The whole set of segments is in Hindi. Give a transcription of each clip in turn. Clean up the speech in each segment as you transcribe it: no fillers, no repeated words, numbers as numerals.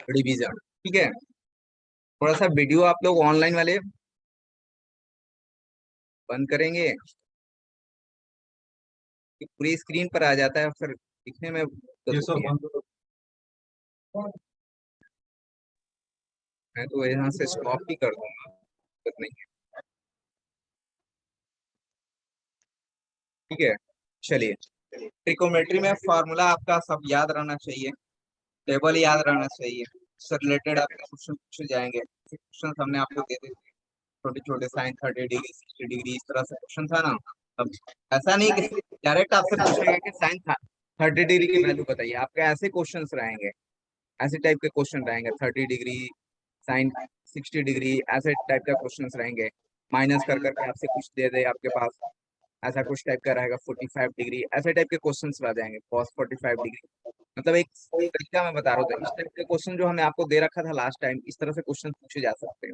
डिवीजन। ठीक है, थोड़ा सा वीडियो आप लोग ऑनलाइन वाले बंद करेंगे कि पूरी स्क्रीन पर आ जाता है, फिर दिखने में दिक्कत होती है। मैं तो यहाँ से स्टॉप भी कर दूंगा, दिक्कत नहीं है। ठीक है, चलिए। ट्रिकोमेट्री में फॉर्मूला आपका सब याद रहना चाहिए, टेबल याद रहना चाहिए, उससे रिलेटेड आपके क्वेश्चन पूछे जाएंगे। क्वेश्चन हमने आपको दे दिए, छोटे छोटे साइन 30 डिग्री 60 डिग्री, इस तरह से क्वेश्चन था ना। अब ऐसा नहीं कि डायरेक्ट आपसे पूछेगा कि साइन 30 डिग्री की वैल्यू बताइए, आपके ऐसे क्वेश्चन रहेंगे, ऐसे टाइप के क्वेश्चन रहेंगे। 30 डिग्री, साइन 60 डिग्री, ऐसे टाइप का क्वेश्चन रहेंगे। माइनस कर करके आपसे कुछ दे दे आपके पास, ऐसा कुछ टाइप का रहेगा। 45 डिग्री, ऐसे टाइप के क्वेश्चंस आ जाएंगे। कॉस 45 डिग्री, मतलब एक तरीका मैं बता रहा हूँ। इस टाइप के क्वेश्चन जो हमने आपको दे रखा था लास्ट टाइम, इस तरह से क्वेश्चन पूछे जा सकते हैं।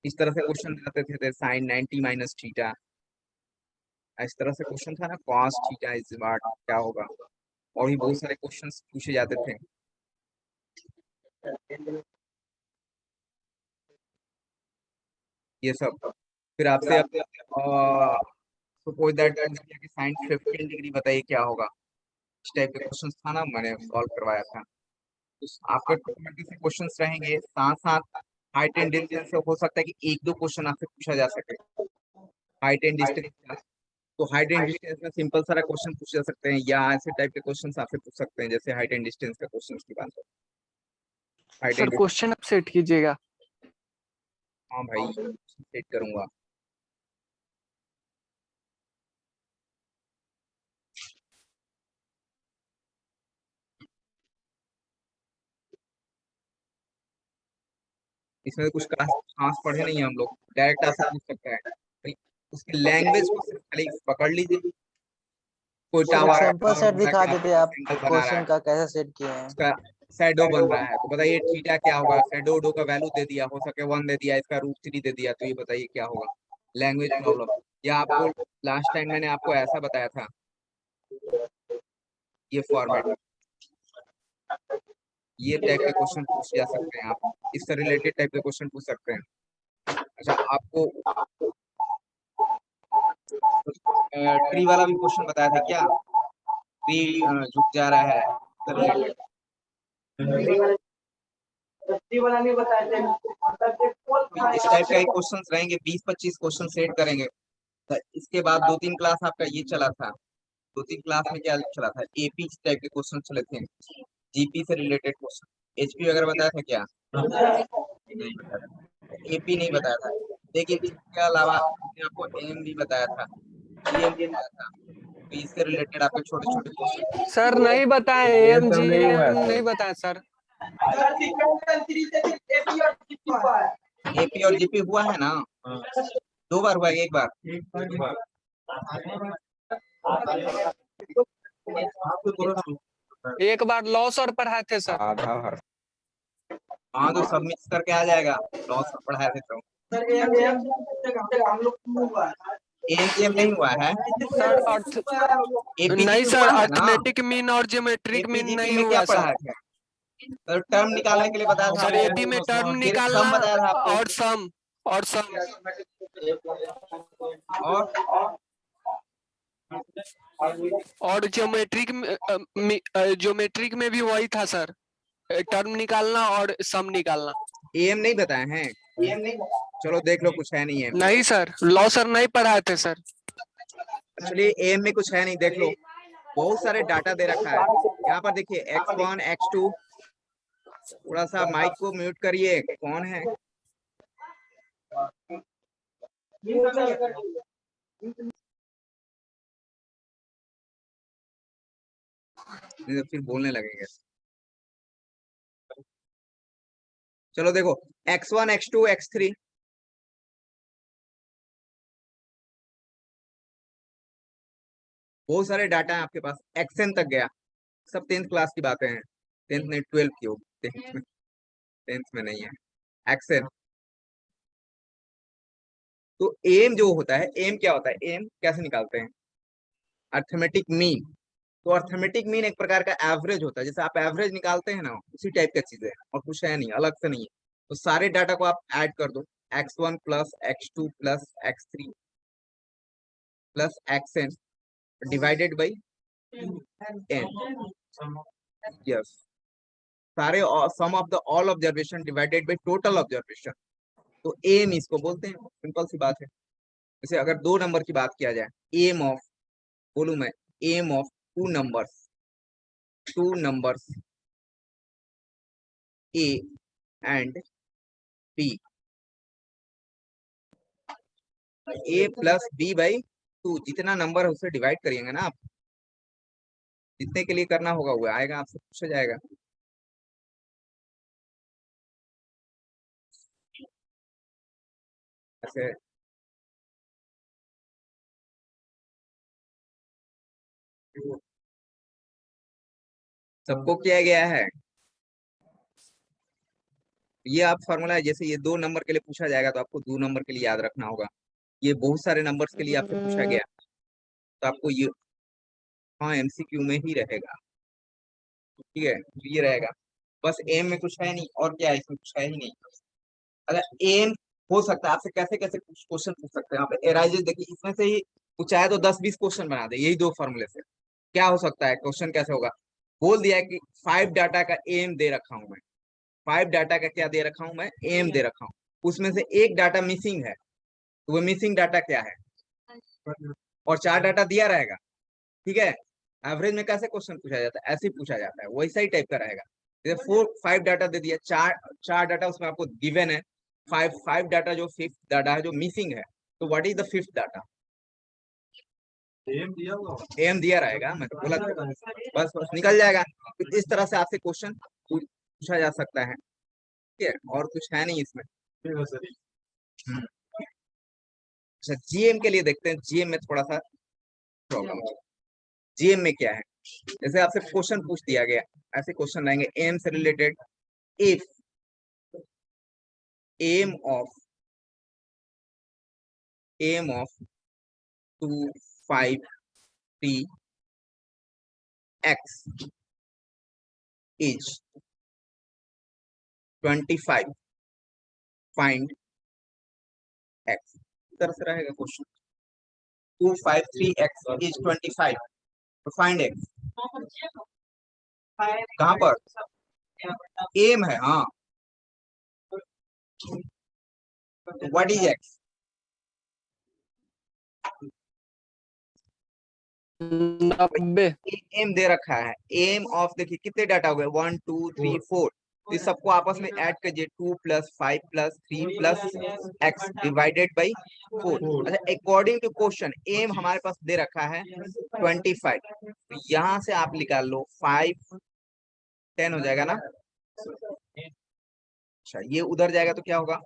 इस तरह से क्वेश्चन आते थे साइन 90 माइनस थीटा, इस तरह से क्वेश्चन था ना, कॉस थीटा इज व्हाट, क्या होगा। और भी बहुत सारे क्वेश्चन पूछे जाते थे। ये सब फिर आपसे सपोज दैट कि साइन 15 डिग्री बताइए क्या होगा। इस टाइप के क्वेश्चन था ना, मैंने सॉल्व करवाया था। तो आपके ट्रिकोमेट्री से क्वेश्चंस रहेंगे, साथ साथ हाइट एंड डिस्टेंस से हो सकता है कि एक दो क्वेश्चन आपसे पूछा जा सके। हाइट एंड डिस्टेंस, तो हाइट एंड डिस्टेंस में सिंपल सारा क्वेश्चन पूछे जा सकते हैं, या ऐसे टाइप के क्वेश्चन आपसे पूछ सकते हैं जैसे हाइट एंड डिस्टेंस का क्वेश्चन की बात है। हाइट सर एंड, क्वेश्चन आप सेट कीजिएगा। हाँ भाई, सेट करूंगा। इसमें तो कुछ खास खास पढ़े नहीं है हम लोग, डायरेक्ट आपसे पूछ सकता है। भाई, उसकी लैंग्वेज को सिर्फ खाली पकड़ लीजिए। कोई एक टावर सैंपल टावर सेट बोल रहा है दिखा कि आपके देते पास आप, सिंगल बना रहा है, क्वेश्चन का कैसे सेट किए हैं। उसका शैडो बन रहा है, तो बताइए थीटा क्या होगा। शैडो डो का वैल्यू दे दिया, हो सके 1 दे दिया, इसका √3 दे दिया, तो ये बताइए क्या होगा। लैंग्वेज प्रॉब्लम, या आपको लास्ट टाइम मैंने आपको ऐसा बताया था, ये फॉर्मेट, ये टाइप के क्वेश्चन पूछ जा सकते हैं आप। इससे रिलेटेड टाइप के क्वेश्चन पूछ सकते हैं। अच्छा, आपको ट्री वाला भी क्वेश्चन बताया था क्या, ट्री झुक जा रहा है, इससे रिलेटेड। इस टाइप का क्वेश्चन रहेंगे, 20-25 क्वेश्चन सेट करेंगे। तो इसके बाद 2-3 क्लास आपका ये चला था। 2-3 क्लास में क्या चला था, एपी टाइप के क्वेश्चन चले थे, जीपी से रिलेटेड क्वेश्चन। एचपी वगैरह बताया था क्या, नहीं बताया था। एपी नहीं बताया था। देखिए, इसके अलावा मैंने आपको एम भी बताया था, जीएम भी बताया था। तो इससे रिलेटेड आपके छोटे छोटे क्वेश्चन। सर नहीं बताए, एम जी एम नहीं बताया सर। एपी और जीपी हुआ है ना, 2 बार हुआ है, एक बार। एक बार लॉ सर पढ़ाए थे सर। हाँ, तो सब मिक्स करके आ जाएगा, लॉस पढ़ाए थे तो। एम नहीं हुआ है सर अर्थ नहीं एपीजीपी सर, हुआ है ना। अर्थमेटिक मीन और ज्योमेट्रिक मीन एपीजीपी नहीं में क्या हुआ पढ़ा सर। है, तो टर्म निकालने के लिए बताया था सर एपी में टर्म आपको, फिर निकालना सम बताया था आपको, और सम और सम और और ज्योमेट्रिक में भी वही था सर, टर्म निकालना और सम निकालना। एम नहीं बताए हैं। चलो देख लो, कुछ है नहीं है। नहीं सर, लॉ सर नहीं पढ़ाए थे सर। चलिए, एम में कुछ है नहीं, देख लो। बहुत सारे डाटा दे रखा है यहाँ पर, देखिए x1 x2। थोड़ा सा माइक को म्यूट करिए, कौन है। नहीं तो फिर बोलने लगेंगे। चलो देखो, x1 x2 x3, बहुत सारे डाटा है आपके पास, xn तक गया। सब 10th क्लास की बातें हैं, 10th नहीं 12th की होगी, 10th में नहीं है xn। तो एम जो होता है, एम क्या होता है, एम कैसे निकालते हैं, अर्थमेटिक मीन। तो अर्थमेटिक मीन एक प्रकार का एवरेज होता है, जैसे आप एवरेज निकालते हैं ना, उसी टाइप का चीज है, और कुछ है नहीं, अलग से नहीं है। तो सारे डाटा को आप ऐड कर दो, x1 plus x2 plus x3 plus xn divided by n। Yes, सारे sum of the all observation divided by total observation. तो एम इसको बोलते हैं, सिंपल सी बात है। जैसे अगर 2 नंबर की बात किया जाए, एम ऑफ, बोलूं मैं, AM of two numbers A and B, A plus B by 2, जितना नंबर है उससे डिवाइड करिएगा ना आप, जितने के लिए करना होगा वो आएगा, आपसे पूछा जाएगा। ऐसे सबको किया गया है। ये आप फॉर्मूला है, जैसे ये 2 नंबर के लिए पूछा जाएगा तो आपको 2 नंबर के लिए याद रखना होगा। ये बहुत सारे नंबर्स के लिए आपसे पूछा गया, तो आपको ये, हाँ, एमसीक्यू में ही रहेगा। ठीक है, तो ये रहेगा। बस एम में कुछ है नहीं, और क्या है इसमें, कुछ है ही नहीं। अगर एम हो सकता है, आपसे कैसे कैसे क्वेश्चन पूछ सकते हैं आप, एराइजेस देखिए, इसमें से ही पूछा है तो 10-20 क्वेश्चन बना दे, यही 2 फॉर्मूले से। क्या हो सकता है, क्वेश्चन कैसे होगा, बोल दिया है कि 5 डाटा का एम दे रखा हूं मैं, 5 डाटा का क्या दे रखा हूं मैं, एम दे रखा हूं, उसमें से एक डाटा मिसिंग है, तो वो मिसिंग डाटा क्या है, और 4 डाटा दिया रहेगा। ठीक है, एवरेज में कैसे क्वेश्चन पूछा जाता है, ऐसे ही पूछा जाता है, वैसा ही टाइप का रहेगा। जैसे 5 डाटा दे दिया, चार चार डाटा उसमें आपको गिवन है, 5 डाटा, जो 5th डाटा है जो मिसिंग है, तो what is the 5th data, AM दिया रहेगा, मैं तो बोला था। बस बस निकल जाएगा। तो इस तरह से आपसे क्वेश्चन पूछा जा सकता है। ठीक है, और कुछ है नहीं इसमें। हम्म। अच्छा, जीएम के लिए देखते हैं, जीएम में थोड़ा सा प्रॉब्लम है। जीएम में क्या है, जैसे आपसे क्वेश्चन पूछ दिया गया, ऐसे क्वेश्चन रहेंगे एम से related, if AM of AM of 253x is 25, find x। इस तरह से रहेगा क्वेश्चन, 253x इज 25, तो फाइंड x। कहाँ पर एम है, हाँ, व्हाट इज x, 90। एम दे रखा है, एम ऑफ, देखिए कितने डाटा हो गए, 1 2 3 4, तो सबको आपस में ऐड कीजिए, 2 plus 5 plus 3 plus x divided by 4। अच्छा, अकॉर्डिंग टू क्वेश्चन एम हमारे पास दे रखा है 25, तो यहाँ से आप निकाल लो 5 10 हो जाएगा ना। अच्छा, ये उधर जाएगा तो क्या होगा,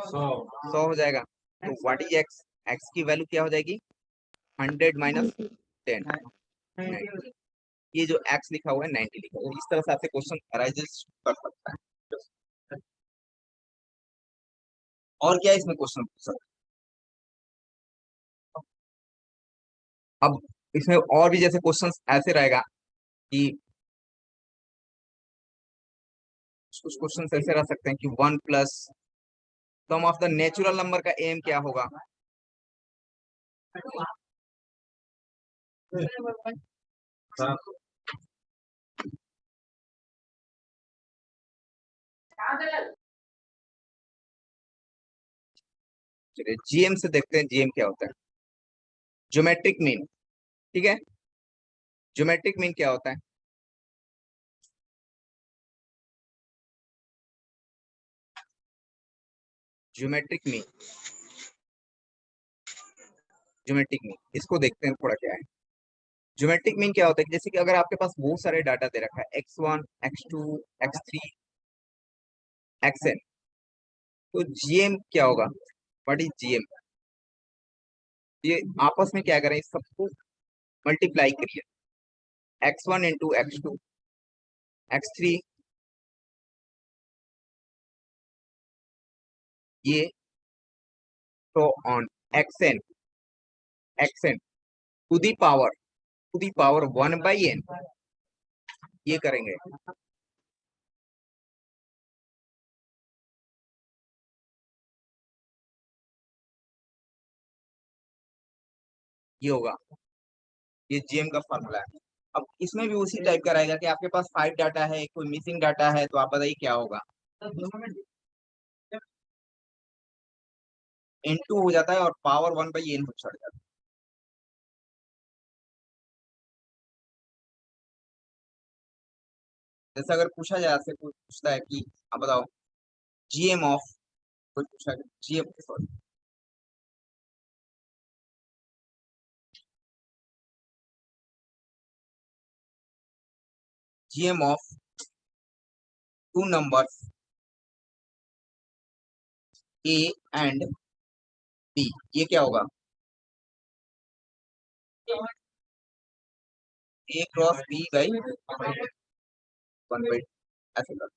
100 हो जाएगा। तो व्हाट इज x, x की वैल्यू क्या हो जाएगी, 100 माइनस 10, ये जो x लिखा हुआ है 90 लिखा हुआ है। इस तरह से आपसे क्वेश्चन अराइजेस कर सकता है। और क्या इसमें क्वेश्चन पूछ सकते हैं। अब इसमें और भी जैसे क्वेश्चन ऐसे रहेगा कि कुछ क्वेश्चन ऐसे रह सकते हैं कि 1 plus sum of the natural number का एम क्या होगा, चलिए जीएम से देखते हैं, जीएम क्या होता है, ज्योमेट्रिक मीन। ठीक है, ज्योमेट्रिक मीन क्या होता है, ज्योमेट्रिक मीन, ज्योमेट्रिक मीन इसको देखते हैं थोड़ा क्या है। ज्योमेट्रिक मीन क्या होता है, जैसे कि अगर आपके पास बहुत सारे डाटा दे रखा है, x1 x2 x3 xn, तो जीएम क्या होगा, व्हाट इज जीएम, ये आपस में क्या करें, इस सबको मल्टीप्लाई करिए, x1 इंटू x2 x3, ये तो on xn, xn to the power to the power 1/n, ये करेंगे। ये होगा, ये जीएम का फॉर्मूला है। अब इसमें भी उसी टाइप का रहेगा कि आपके पास 5 डाटा है, कोई मिसिंग डाटा है, तो आप बताइए क्या होगा। n2 हो जाता है और पावर 1/n हो चढ़ जाता है। जैसे अगर पूछा जाए, आपसे कोई पूछता है कि आप बताओ जीएम ऑफ, कोई पूछा GM, sorry, GM of two numbers A and B, ये क्या होगा? ए क्रॉस बी बाई 1/, ऐसे कर।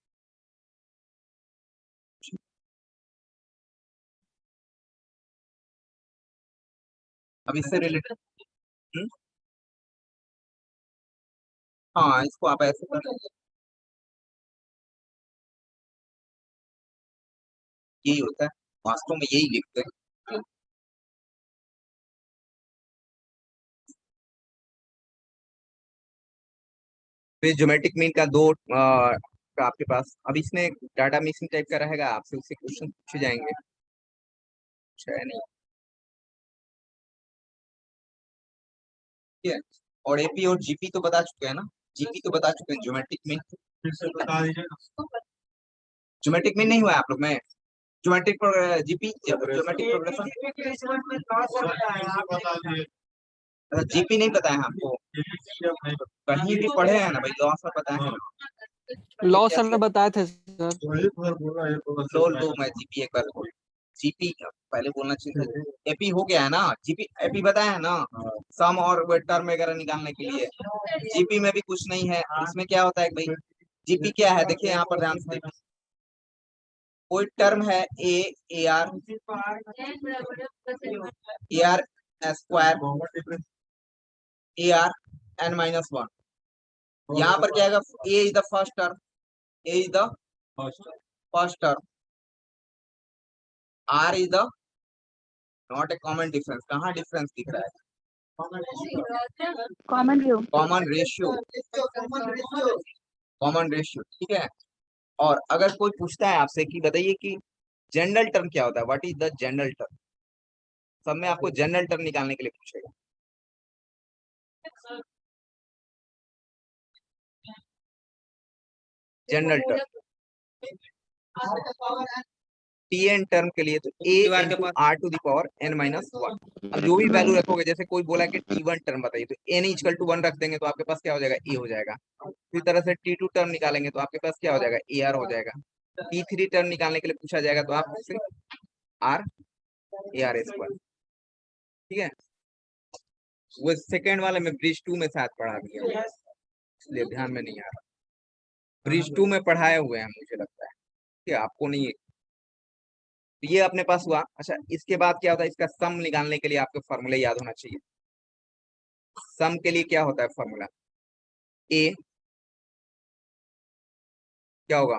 अब इससे रिलेटेड, हाँ इसको आप ऐसे कर, यही होता है, वास्तव में यही लिखते हैं। फिर ज्योमेट्रिक मीन का दो का आपके पास, अब इसमें डाटा मिक्सिंग टाइप का रहेगा, आपसे उससे क्वेश्चन पूछे जाएंगे, कुछ है नहीं। ठीक है, और एपी और जीपी तो बता चुके हैं ना, जीपी तो बता चुके हैं, ज्योमेट्रिक मीन फिर से बता दीजिए। ज्योमेट्रिक मीन नहीं हुआ है आप लोग में? Geometric GP, geometric progression, GP नहीं पता है हमको? कहीं भी पढ़े हैं ना भाई, लॉस में पता है ना? लॉ सर ने बताए थे सर। लो लो, मैं जीपी एक बार बोल, जीपी पहले बोलना चाहिए था। एपी हो गया है ना, जीपी एपी बताया है ना, सम और टर्म वगैरह निकालने के लिए। जीपी में भी कुछ नहीं है, इसमें क्या होता है भाई, जीपी क्या है देखिए यहाँ पर ध्यान से देखिए, कोई टर्म है A, A R, A R square, A R n-1, यहाँ पर क्या आएगा, A is the first term, A is the first term, R is the not a common difference, कहाँ डिफरेंस दिख रहा है? कॉमन रेशियो, कॉमन रेशियो, ठीक है। और अगर कोई पूछता है आपसे कि बताइए कि जनरल टर्म क्या होता है, what is the general term, सब में आपको जनरल टर्म निकालने के लिए पूछेगा। जनरल टर्म टीएन टर्म के लिए तो A into R to the power n-1, अब जो भी वैल्यू रखोगे, जैसे कोई बोला कि T1 टर्म बताइए, तो n इक्वल टू 1 रख देंगे तो आपके पास क्या हो जाएगा, ए हो जाएगा। इसी तरह से T2 टर्म निकालेंगे तो आपके पास क्या हो जाएगा, ए आर हो जाएगा। T3 टर्म निकालने के लिए पूछा जाएगा तो आप उससे आर, ए आर स्क्वायर, ठीक है। वो सेकेंड वाले में ब्रिज 2 में शायद पढ़ा दिया, इसलिए ध्यान में नहीं आ रहा, ब्रिज 2 में पढ़ाए हुए हैं मुझे लगता है, ठीक है, आपको नहीं। तो ये अपने पास हुआ। अच्छा, इसके बाद क्या होता है, इसका सम निकालने के लिए आपको फॉर्मूला याद होना चाहिए। सम के लिए क्या होता है फॉर्मूला, ए क्या होगा,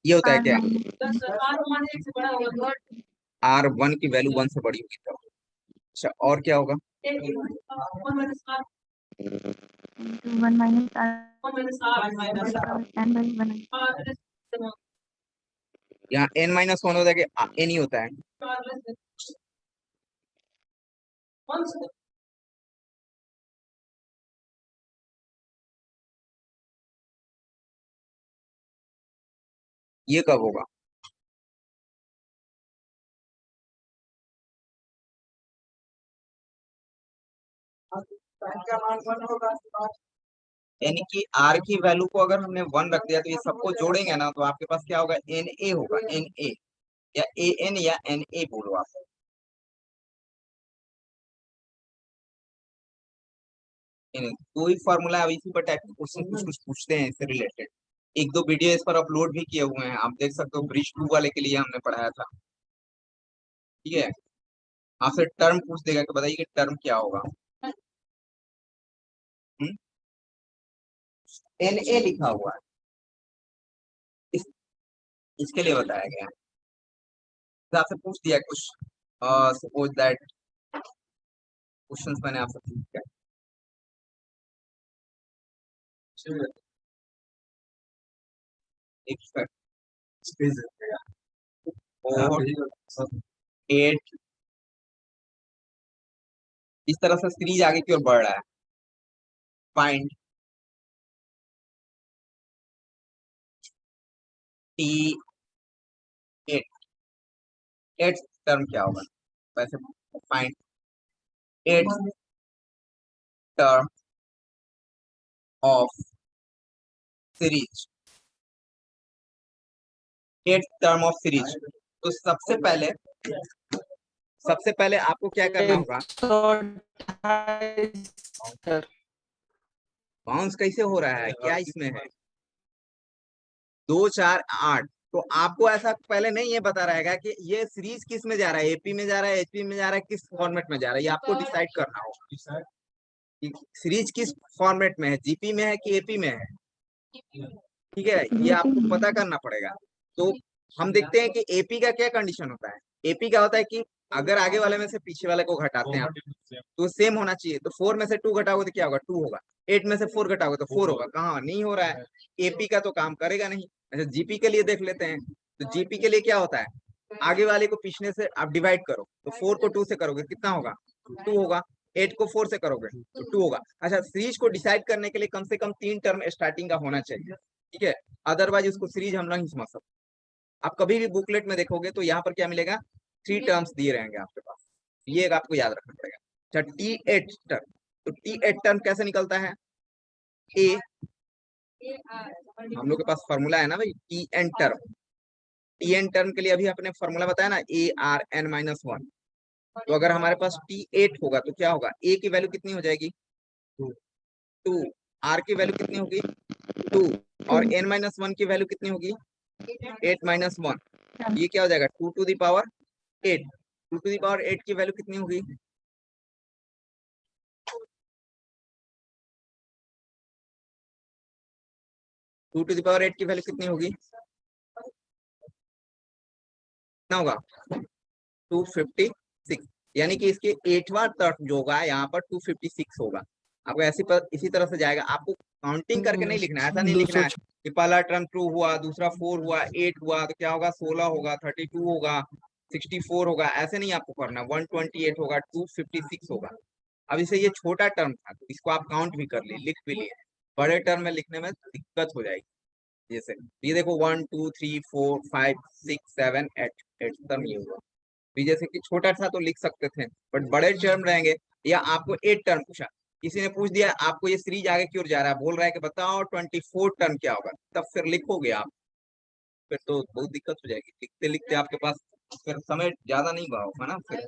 ये होता है क्या, R1 की वैल्यू 1 से बड़ी होगी तब। अच्छा, और क्या होगा, यहाँ n-1 होता है कि n ही होता है, ये कब होगा, यानी कि r की वैल्यू को अगर हमने 1 रख दिया तो ये सबको जोड़ेंगे ना, तो आपके पास क्या होगा, na होगा, na या an या na बोलो आप। कोई फॉर्मूला, अब इसी पर टाइप के क्वेश्चन कुछ कुछ पूछते हैं इससे रिलेटेड, एक दो वीडियो इस पर अपलोड भी किए हुए हैं, आप देख सकते हो। ब्रिज 2 वाले के लिए हमने पढ़ाया था। ठीक है, आपसे टर्म पूछ देगा कि बताइए कि टर्म क्या होगा। एन ए लिखा हुआ है, इस, इसके लिए बताया गया है। तो आपसे पूछ दिया कुछ, सपोज दैट क्वेश्चंस मैंने आपसे पूछ दिया। एक और 8, इस तरह से सीरीज आगे की ओर बढ़ रहा है। फाइंड टी 8, 8 टर्म क्या होगा वैसे। Find 8 term of series, 8 term of series. तो सबसे पहले आपको क्या करना होगा। 128 सर। बाउंस कैसे हो रहा है, क्या इसमें है। 2 4 8, तो आपको ऐसा पहले नहीं ये बता रहेगा कि ये सीरीज किस में जा रहा है, एपी में जा रहा है, एचपी में जा रहा है, किस फॉर्मेट में जा रहा है, ये आपको डिसाइड करना होगा कि सीरीज किस फॉर्मेट में है, जीपी में है कि एपी में है। ठीक है, ये आपको पता करना पड़ेगा। तो हम देखते हैं कि एपी का क्या कंडीशन होता है। एपी का होता है कि अगर आगे वाले में से पीछे वाले को घटाते हैं आप, तो सेम होना चाहिए। तो 4 में से 2 घटाओगे तो क्या होगा, 2 होगा। 8 में से 4 घटाओगे तो 4 होगा। कहाँ नहीं हो रहा है, एपी का तो काम करेगा नहीं। अच्छा, जीपी के लिए देख लेते हैं। तो जीपी के लिए क्या होता है, आगे वाले को पिछले से आप डिवाइड करो, तो 4 को 2 से करोगे कितना होगा, 2 होगा। 8 को 4 से करोगे तो 2 होगा। अच्छा, सीरीज को डिसाइड करने के लिए कम से कम 3 टर्म स्टार्टिंग का होना चाहिए। ठीक है, अदरवाइज उसको सीरीज हम नहीं समझ सकते। आप कभी भी बुकलेट में देखोगे तो यहाँ पर क्या मिलेगा, 3 टर्म्स दिए रहेंगे आपके पास, ये एक आपको याद रखना पड़ेगा। अच्छा, T8 टर्म, तो T8 टर्म कैसे निकलता है। ए, हम लोग के पास फॉर्मूला है ना भाई, Tn टर्म। Tn टर्म के लिए अभी आपने फॉर्मूला बताया ना, ARn-1। तो अगर हमारे पास T8 होगा तो क्या होगा, ए की वैल्यू कितनी हो जाएगी, 2। आर की वैल्यू कितनी होगी, 2। और n-1 की वैल्यू कितनी होगी, 8-1। ये क्या हो जाएगा, 2 to the power 8। 2 to the power 8 की वैल्यू कितनी होगी, 2 टू द पावर 8 की वैल्यू कितनी होगी, कितना होगा, 256। यानी कि इसके 8वां टर्म जो होगा यहाँ पर 256 होगा। आपको इसी तरह से जाएगा। आपको काउंटिंग करके नहीं लिखना है, ऐसा नहीं लिखना है कि पहला टर्म 2 हुआ, दूसरा 4 हुआ, 8 हुआ तो क्या होगा, 16 होगा, 32 होगा, 64 होगा, ऐसे नहीं आपको करना। 128 होगा, 256 होगा। अब इसे ये छोटा टर्म था तो इसको आप काउंट भी कर लिए, लिख भी लिए। बड़े टर्म में लिखने में दिक्कत हो जाएगी। जैसे ये देखो 1 2 3 4 5 6 7 8, 8 टर्म ये हुआ। भी जैसे कि छोटा था तो लिख सकते थे, बट बड़े टर्म रहेंगे। या आपको 8 टर्म पूछा, किसी ने पूछ दिया आपको ये सीरीज आगे की ओर जा रहा है, बोल रहा है कि बताओ 24 टर्म क्या होगा, तब फिर लिखोगे आप, फिर तो बहुत दिक्कत हो जाएगी। लिखते लिखते आपके पास फिर समय ज्यादा नहीं हुआ होगा ना। फिर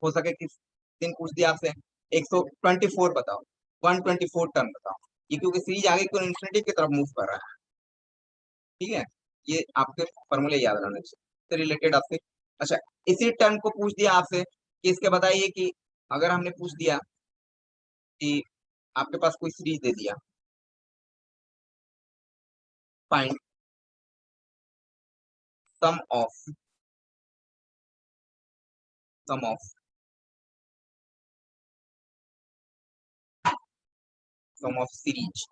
हो सके किस दिन पूछ दिया आपसे 124 बताओ, 124 टर्म बताओ, ये क्योंकि सीरीज आगे की इंफिनिटी की तरफ मूव कर रहा है। ठीक है, ये आपके फॉर्मूले याद रहना चाहिए रिलेटेड आपसे। अच्छा, इसी टर्म को पूछ दिया आपसे कि इसके बताइए कि अगर हमने पूछ दिया कि आपके पास कोई सीरीज दे दिया, find sum of sum of sum of series,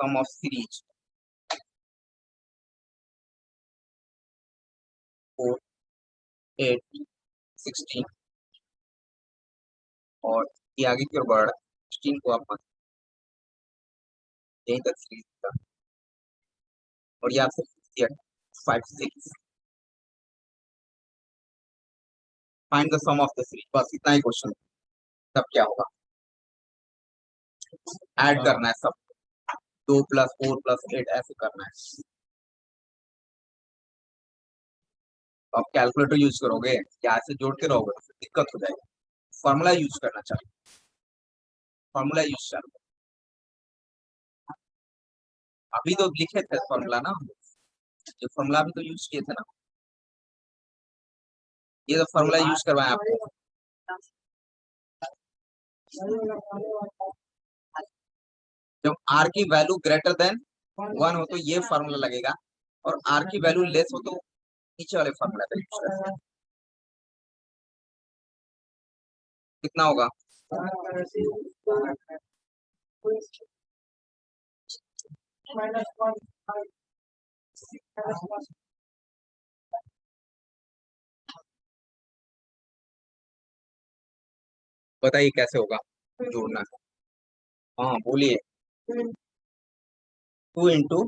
sum of series 4 8 16, और ये आगे की ओर बढ़ रहा है, 16 को आप यहीं तक सीरीज था। और ये आपसे पूछ दिया 5 6, find the sum of the series, बस इतना ही क्वेश्चन। तब क्या होगा, ऐड करना है सब, 2 + 4 + 8 ऐसे करना है। तो आप कैलकुलेटर यूज करोगे या ऐसे जोड़ते रहोगे तो फिर दिक्कत हो जाएगी। फॉर्मूला यूज करना चाहिए, फॉर्मूला यूज चाहिए। अभी तो लिखे थे फॉर्मूला ना, ये फॉर्मूला भी तो यूज किए थे ना, ये तो फॉर्मूला यूज करवाए आपको। जब आर की वैल्यू ग्रेटर देन 1 हो तो ये फॉर्मूला लगेगा, और आर की वैल्यू लेस हो तो नीचे वाले फॉर्मूला का यूज करेंगे। कितना होगा? बताइए कैसे होगा जोड़ना। हाँ बोलिए। 2 इंटू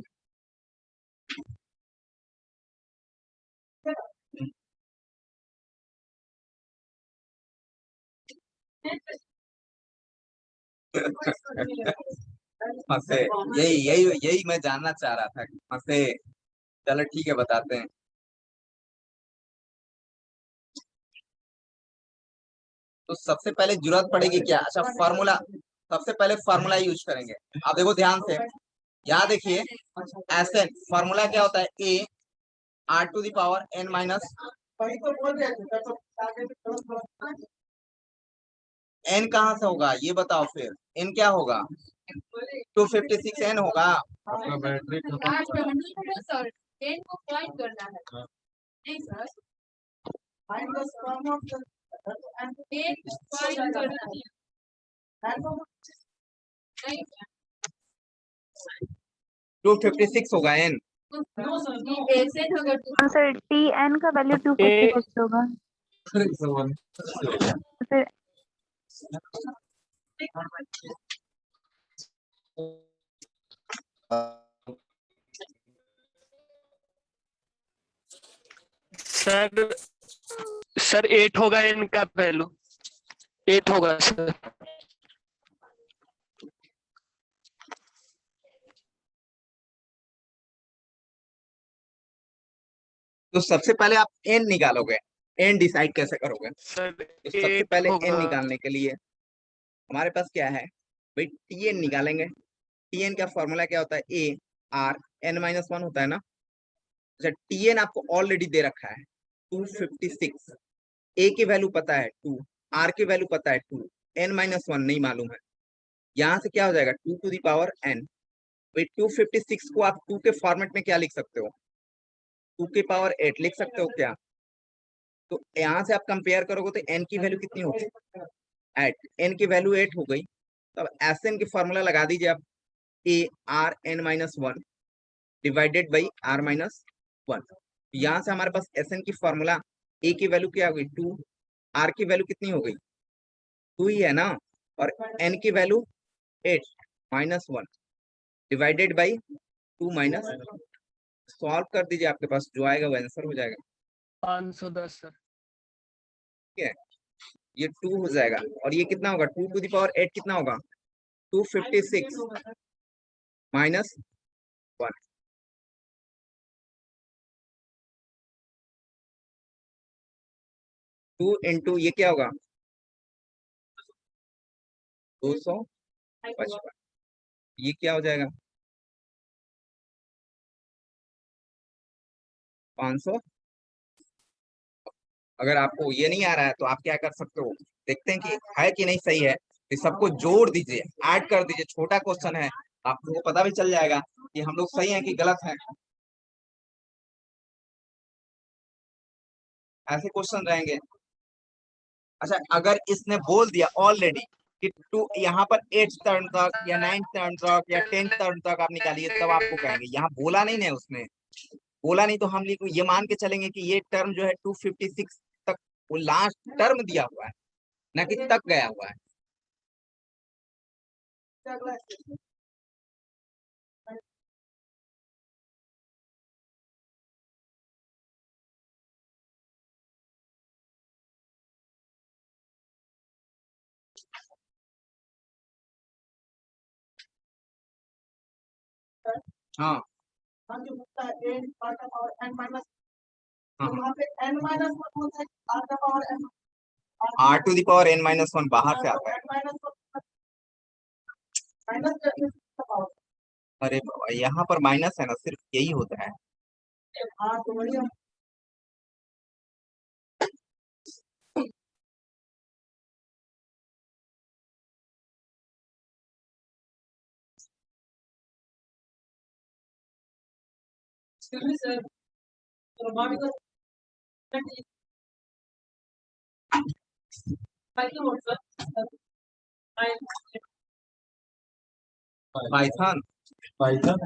हंसे, यही यही यही मैं जानना चाह रहा था, हंसे। चलो ठीक है, बताते हैं। तो सबसे पहले जरूरत पड़ेगी क्या? अच्छा फार्मूला, सबसे पहले फार्मूला यूज करेंगे। अब देखो ध्यान से, यहाँ देखिए, एस एन फार्मूला क्या होता है? A R to the power N minus N. कहाँ से होगा ये बताओ फिर? एन क्या होगा? 256 एन होगा। आपका बैटरी सर, एन को फाइंड करना है। नहीं sir, find the sum of the N find करना है। 256 होगा एन। सर टी एन का वैल्यू 256 होगा सर। सर सर 8 होगा इनका वैल्यू, 8 होगा सर। तो सबसे पहले आप एन निकालोगे। एन डिसाइड कैसे करोगे? सर तो सबसे 8 पहले एन होगा। निकालने के लिए हमारे पास क्या है भाई? टी एन निकालेंगे। टी एन का फॉर्मूला क्या होता है? ए आर एन माइनस 1 होता है ना। अच्छा टी एन आपको ऑलरेडी दे रखा है 256। ए की वैल्यू पता है 2, आर की वैल्यू पता है 2, एन माइनस 1 नहीं मालूम है। यहाँ से क्या हो जाएगा? 2 टू द पावर एन। भाई 256 को आप 2 के फॉर्मेट में क्या लिख सकते हो? 2 के पावर 8 लिख सकते हो क्या? तो यहाँ से आप कंपेयर करोगे तो एन की वैल्यू कितनी होगी? 8। एन की वैल्यू 8 हो गई, तो अब एस एन की फॉर्मूला लगा दीजिए आप। A r n minus 1 divided by r minus 1। यहाँ से हमारे पास एस एन की फॉर्मूला, ए की वैल्यू क्या हो गई? 2, आर की वैल्यू कितनी हो गई? 2 ही है ना, और एन की value 8 minus 1 divided by 2 minus. Solve कर दीजिए, आपके पास जो आएगा वो आंसर हो जाएगा। 510 सर। ठीक है, ये 2 हो जाएगा, और ये कितना होगा? 2 टू द पावर 8 कितना होगा? 256 माइनस 1। 2 इंटू ये क्या होगा? 255। ये क्या हो जाएगा? 500। अगर आपको ये नहीं आ रहा है तो आप क्या कर सकते हो, देखते हैं कि है कि नहीं सही है, तो सबको जोड़ दीजिए, ऐड कर दीजिए। छोटा क्वेश्चन है, आपको पता भी चल जाएगा कि हम लोग सही है कि गलत है। ऐसे क्वेश्चन रहेंगे। अच्छा अगर इसने बोल दिया ऑलरेडी कि टू यहाँ पर 8th टर्म तक या 9th टर्म तक या 10th टर्म तक आप निकालिए, तब आपको कहेंगे। यहाँ बोला नहीं ना उसने, बोला नहीं तो हम ये मान के चलेंगे कि ये टर्म जो है 256 तक वो लास्ट टर्म दिया हुआ है, ना कि तक गया हुआ है। हाँ r to the power N minus 1 बाहर से आता है। अरे बाबा, यहाँ पर माइनस है ना, सिर्फ यही होता है। पाइथन। पाइथन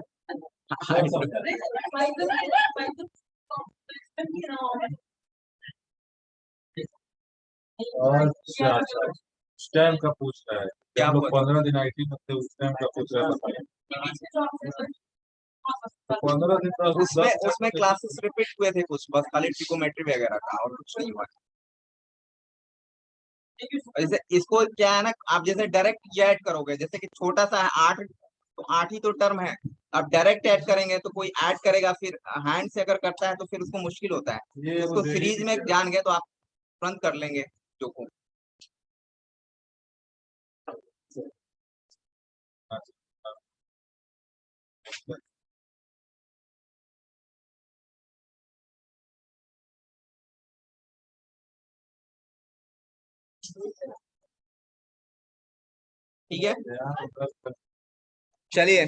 अच्छा अच्छा, उस टाइम का पूछ रहा है। क्या हम लोग हुआ? 15 दिन आईटी में थे, उस टाइम का पूछ रहा था। 15 दिन का उसमें उसमें क्लासेस रिपीट हुए थे कुछ, बस खाली ट्रिकोमेट्री वगैरह का, और कुछ नहीं हुआ। जैसे इसको क्या है ना, आप जैसे डायरेक्ट ऐड करोगे, जैसे कि छोटा सा है 8, तो 8 ही तो टर्म है। आप डायरेक्ट ऐड करेंगे तो कोई ऐड करेगा, फिर हैंड से अगर करता है तो फिर उसको मुश्किल होता है। ये इसको वो दे ही सीरीज में दीजिए। जान गए तो आप तुरंत कर लेंगे जो को। ठीक है, चलिए।